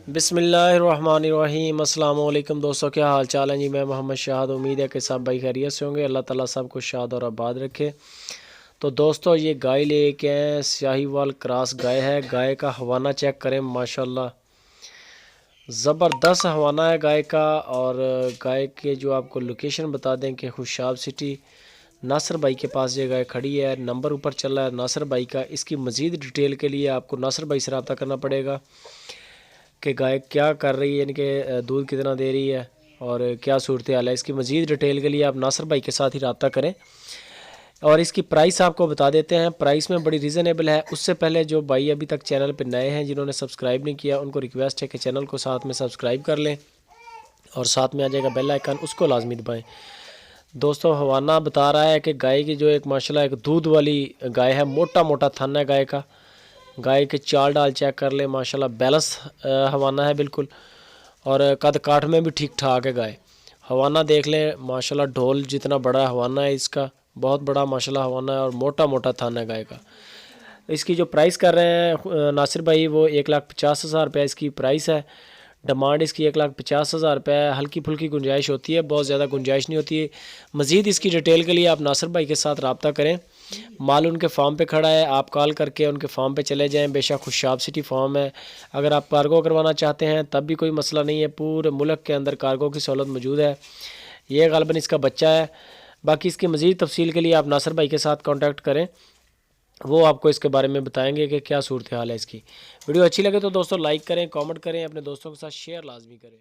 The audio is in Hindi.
बिस्मिल्लाहिर्रहमानिर्रहीम। अस्सलाम वालेकुम दोस्तों, क्या हाल चाल है जी। मैं मोहम्मद शाहद, उम्मीद है कि सब भाई खैरियत से होंगे। अल्लाह ताला सब कुछ शाद और आबाद रखे। तो दोस्तों ये गाय लेके आए, शाहीवाल क्रॉस गाय है। गाय का हवाना चेक करें, माशाल्लाह ज़बरदस्त हवाना है गाय का। और गाय के जो आपको लोकेशन बता दें कि खुशाब सिटी नासिर भाई के पास ये गाय खड़ी है। नंबर ऊपर चल रहा है नासिर भाई का। इसकी मज़ीद डिटेल के लिए आपको नासिर भाई से रब्ता करना पड़ेगा कि गाय क्या कर रही है, यानी कि दूध कितना दे रही है और क्या सूरत हाल है। इसकी मज़ीद डिटेल के लिए आप नासिर भाई के साथ ही रब्ता करें। और इसकी प्राइस आपको बता देते हैं, प्राइस में बड़ी रीज़नेबल है। उससे पहले जो भाई अभी तक चैनल पर नए हैं, जिन्होंने सब्सक्राइब नहीं किया, उनको रिक्वेस्ट है कि चैनल को साथ में सब्सक्राइब कर लें और साथ में आ जाएगा बेल आइकन, उसको लाजमी दबाएँ। दोस्तों हवाना बता रहा है कि गाय की जो एक माशाल्लाह एक दूध वाली गाय है, मोटा मोटा थन है गाय का। गाय के चाल डाल चेक कर ले, माशाल्लाह बैलेंस हवाना है बिल्कुल। और कद काठ में भी ठीक ठाक है गाय। हवाना देख लें, माशाल्लाह ढोल जितना बड़ा हवाना है इसका, बहुत बड़ा माशाल्लाह हवाना है और मोटा मोटा थान है गाय का। इसकी जो प्राइस कर रहे हैं नासिर भाई, वो 1,50,000 रुपये इसकी प्राइस है। डिमांड इसकी 1,50,000 रुपये है। हल्की फुल्की गुंजाइश होती है, बहुत ज़्यादा गुंजाइश नहीं होती है। मज़ीद इसकी डिटेल के लिए आप नासिर भाई के साथ रब्ता करें। माल उनके फार्म पे खड़ा है, आप कॉल करके उनके फार्म पे चले जाएं। बेशक खुशाब सिटी फार्म है। अगर आप कार्गो करवाना चाहते हैं तब भी कोई मसला नहीं है, पूरे मुल्क के अंदर कार्गो की सहूलत मौजूद है। ये ग़ालिबन इसका बच्चा है। बाकी इसकी मज़ीद तफसील के लिए आप नासिर भाई के साथ कॉन्टैक्ट करें, वो आपको इसके बारे में बताएंगे कि क्या सूरत हाल है इसकी। वीडियो अच्छी लगे तो दोस्तों लाइक करें, कमेंट करें, अपने दोस्तों के साथ शेयर लाजमी करें।